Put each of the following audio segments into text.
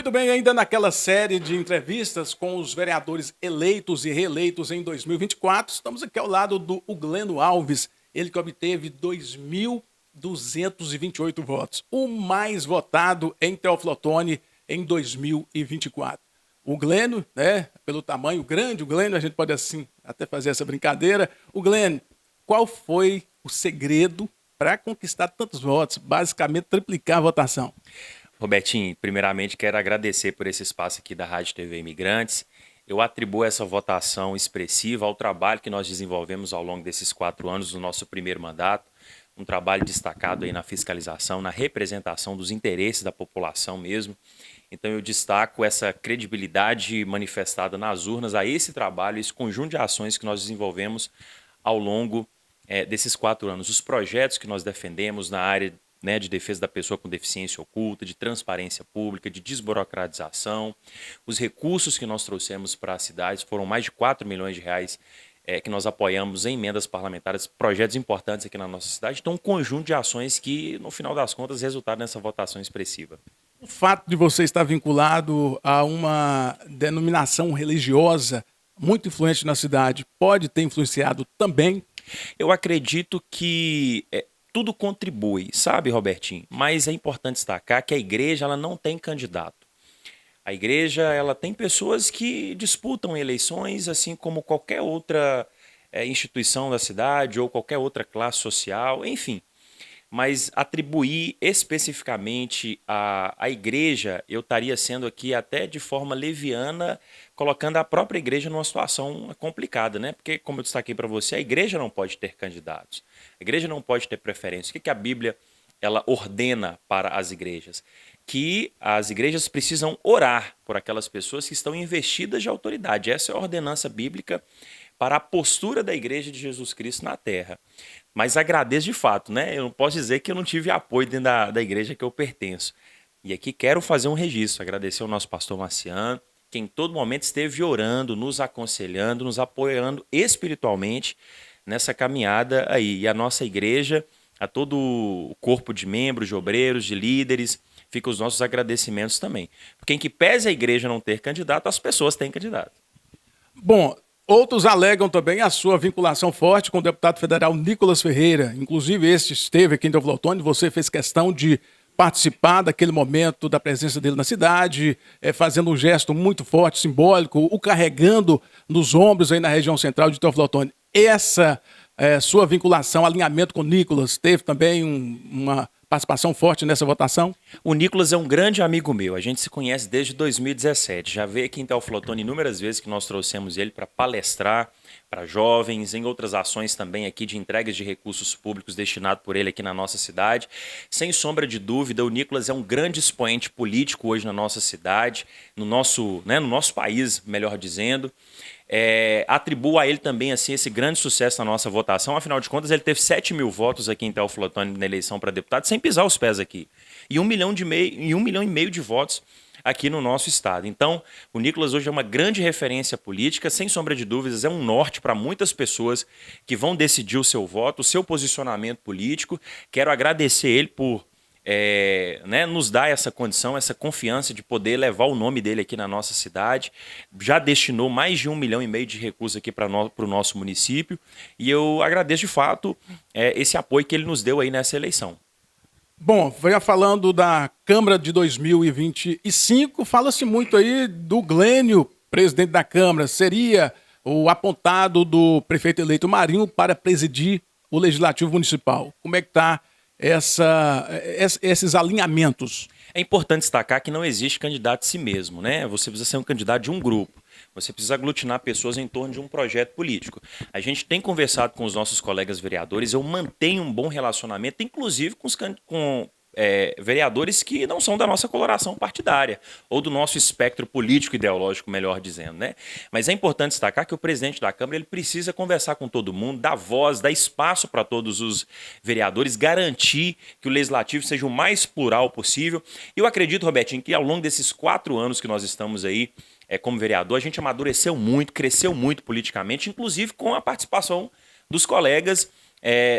Muito bem, ainda naquela série de entrevistas com os vereadores eleitos e reeleitos em 2024, estamos aqui ao lado do Ugleno Alves, ele que obteve 2.228 votos, o mais votado em Teófilo Otoni em 2024. O Gleno, né, pelo tamanho grande, o Gleno, a gente pode assim até fazer essa brincadeira. O Gleno, qual foi o segredo para conquistar tantos votos, basicamente triplicar a votação? Robertinho, primeiramente quero agradecer por esse espaço aqui da Rádio TV Imigrantes. Eu atribuo essa votação expressiva ao trabalho que nós desenvolvemos ao longo desses 4 anos do nosso primeiro mandato, um trabalho destacado aí na fiscalização, na representação dos interesses da população mesmo. Então eu destaco essa credibilidade manifestada nas urnas a esse trabalho, esse conjunto de ações que nós desenvolvemos ao longo desses 4 anos. Os projetos que nós defendemos na área, né, de defesa da pessoa com deficiência oculta, de transparência pública, de desburocratização. Os recursos que nós trouxemos para as cidades foram mais de 4 milhões de reais que nós apoiamos em emendas parlamentares, projetos importantes aqui na nossa cidade. Então, um conjunto de ações que, no final das contas, resultaram nessa votação expressiva. O fato de você estar vinculado a uma denominação religiosa muito influente na cidade pode ter influenciado também? Eu acredito que tudo contribui, sabe, Robertinho? Mas é importante destacar que a igreja ela não tem candidato. A igreja ela tem pessoas que disputam eleições, assim como qualquer outra instituição da cidade ou qualquer outra classe social, enfim. Mas atribuir especificamente à igreja, eu estaria sendo aqui até de forma leviana, colocando a própria igreja numa situação complicada, né? Porque, como eu destaquei para você, a igreja não pode ter candidatos, a igreja não pode ter preferência. O que a Bíblia ela ordena para as igrejas? Que as igrejas precisam orar por aquelas pessoas que estão investidas de autoridade. Essa é a ordenança bíblica para a postura da igreja de Jesus Cristo na terra. Mas agradeço de fato, né? Eu não posso dizer que eu não tive apoio dentro da igreja que eu pertenço. E aqui quero fazer um registro, agradecer ao nosso pastor Marciano, que em todo momento esteve orando, nos aconselhando, nos apoiando espiritualmente nessa caminhada aí. E a nossa igreja, a todo o corpo de membros, de obreiros, de líderes, ficam os nossos agradecimentos também. Porque em que pese a igreja não ter candidato, as pessoas têm candidato. Bom, outros alegam também a sua vinculação forte com o deputado federal Nicolas Ferreira. Inclusive, este esteve aqui em Teófilo Otoni, você fez questão de participar daquele momento da presença dele na cidade, fazendo um gesto muito forte, simbólico, o carregando nos ombros aí na região central de Teófilo Otoni. Essa sua vinculação, alinhamento com o Nicolas, teve também uma participação forte nessa votação? O Nicolas é um grande amigo meu, a gente se conhece desde 2017. Já veio aqui em Teófilo Otoni inúmeras vezes que nós trouxemos ele para palestrar para jovens, em outras ações também aqui de entregas de recursos públicos destinados por ele aqui na nossa cidade. Sem sombra de dúvida, o Nicolas é um grande expoente político hoje na nossa cidade, no nosso país, melhor dizendo. Atribuo a ele também assim, esse grande sucesso na nossa votação. Afinal de contas, ele teve 7 mil votos aqui em Teófilo Otoni na eleição para deputado, sem pisar os pés aqui. E 1,5 milhão de votos aqui no nosso estado. Então, o Nicolas hoje é uma grande referência política, sem sombra de dúvidas, é um norte para muitas pessoas que vão decidir o seu voto, o seu posicionamento político. Quero agradecer ele por nos dar essa condição, essa confiança de poder levar o nome dele aqui na nossa cidade. Já destinou mais de 1,5 milhão de recursos aqui para o nosso município e eu agradeço de fato esse apoio que ele nos deu aí nessa eleição. Bom, já falando da Câmara de 2025, fala-se muito aí do Glênio, presidente da Câmara. Seria o apontado do prefeito eleito Marinho para presidir o Legislativo Municipal. Como é que está esses alinhamentos? É importante destacar que não existe candidato a si mesmo, né? Você precisa ser um candidato de um grupo. Você precisa aglutinar pessoas em torno de um projeto político. A gente tem conversado com os nossos colegas vereadores, eu mantenho um bom relacionamento, inclusive com vereadores que não são da nossa coloração partidária, ou do nosso espectro político ideológico, melhor dizendo, né? Mas é importante destacar que o presidente da Câmara ele precisa conversar com todo mundo, dar voz, dar espaço para todos os vereadores, garantir que o legislativo seja o mais plural possível. E eu acredito, Robertinho, que ao longo desses 4 anos que nós estamos aí como vereador, a gente amadureceu muito, cresceu muito politicamente, inclusive com a participação dos colegas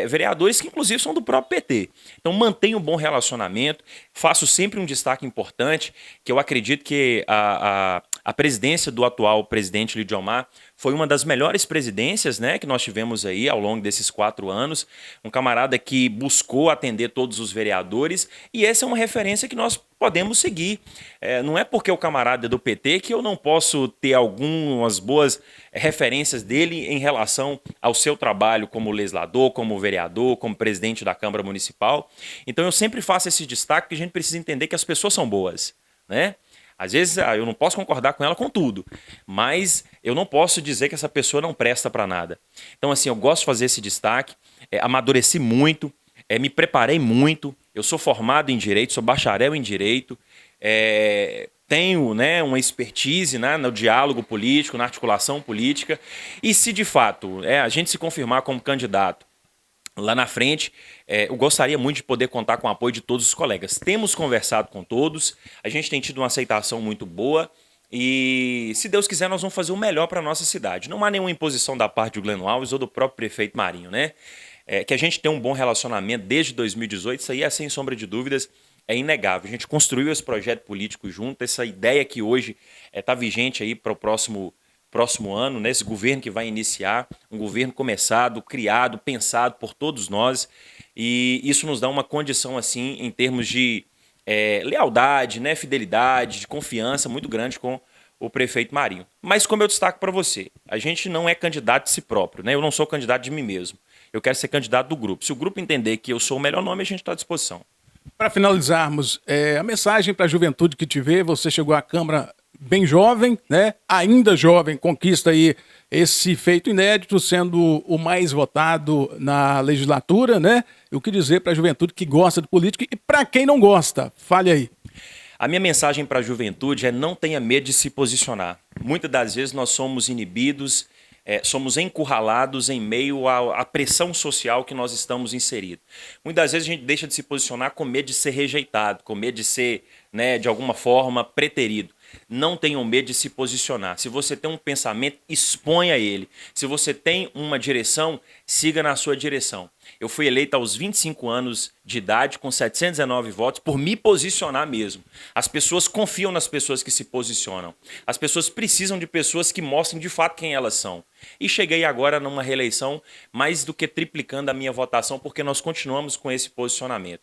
vereadores que inclusive são do próprio PT. Então mantenho um bom relacionamento, faço sempre um destaque importante, que eu acredito que a presidência do atual presidente Lidiomar foi uma das melhores presidências, né, que nós tivemos aí ao longo desses 4 anos. Um camarada que buscou atender todos os vereadores e essa é uma referência que nós podemos seguir. Não é porque o camarada é do PT que eu não posso ter algumas boas referências dele em relação ao seu trabalho como legislador, como vereador, como presidente da Câmara Municipal. Então eu sempre faço esse destaque que a gente precisa entender que as pessoas são boas, né? Às vezes eu não posso concordar com ela com tudo, mas eu não posso dizer que essa pessoa não presta para nada. Então, assim, eu gosto de fazer esse destaque, amadureci muito, me preparei muito, eu sou formado em Direito, sou bacharel em Direito, tenho, né, uma expertise, né, no diálogo político, na articulação política, e se de fato a gente se confirmar como candidato lá na frente, eu gostaria muito de poder contar com o apoio de todos os colegas. Temos conversado com todos, a gente tem tido uma aceitação muito boa e, se Deus quiser, nós vamos fazer o melhor para a nossa cidade. Não há nenhuma imposição da parte do Gleno Alves ou do próprio prefeito Marinho, né? Que a gente tem um bom relacionamento desde 2018, isso aí sem sombra de dúvidas, é inegável. A gente construiu esse projeto político junto, essa ideia que hoje está vigente aí para o próximo ano, né? Esse governo que vai iniciar, um governo começado, criado, pensado por todos nós, e isso nos dá uma condição assim em termos de lealdade, né? Fidelidade, de confiança muito grande com o prefeito Marinho. Mas como eu destaco para você, a gente não é candidato de si próprio, né? Eu não sou candidato de mim mesmo. Eu quero ser candidato do grupo. Se o grupo entender que eu sou o melhor nome, a gente está à disposição. Para finalizarmos, a mensagem para a juventude que te vê, você chegou à Câmara bem jovem, né? Ainda jovem, conquista aí esse feito inédito, sendo o mais votado na legislatura, né? O que dizer para a juventude que gosta de política e para quem não gosta? Fale aí. A minha mensagem para a juventude é: não tenha medo de se posicionar. Muitas das vezes nós somos inibidos, somos encurralados em meio à pressão social que nós estamos inseridos. Muitas vezes a gente deixa de se posicionar com medo de ser rejeitado, com medo de ser, né, de alguma forma, preterido. Não tenham medo de se posicionar. Se você tem um pensamento, exponha ele. Se você tem uma direção, siga na sua direção. Eu fui eleito aos 25 anos de idade, com 719 votos, por me posicionar mesmo. As pessoas confiam nas pessoas que se posicionam. As pessoas precisam de pessoas que mostrem de fato quem elas são. E cheguei agora numa reeleição mais do que triplicando a minha votação, porque nós continuamos com esse posicionamento.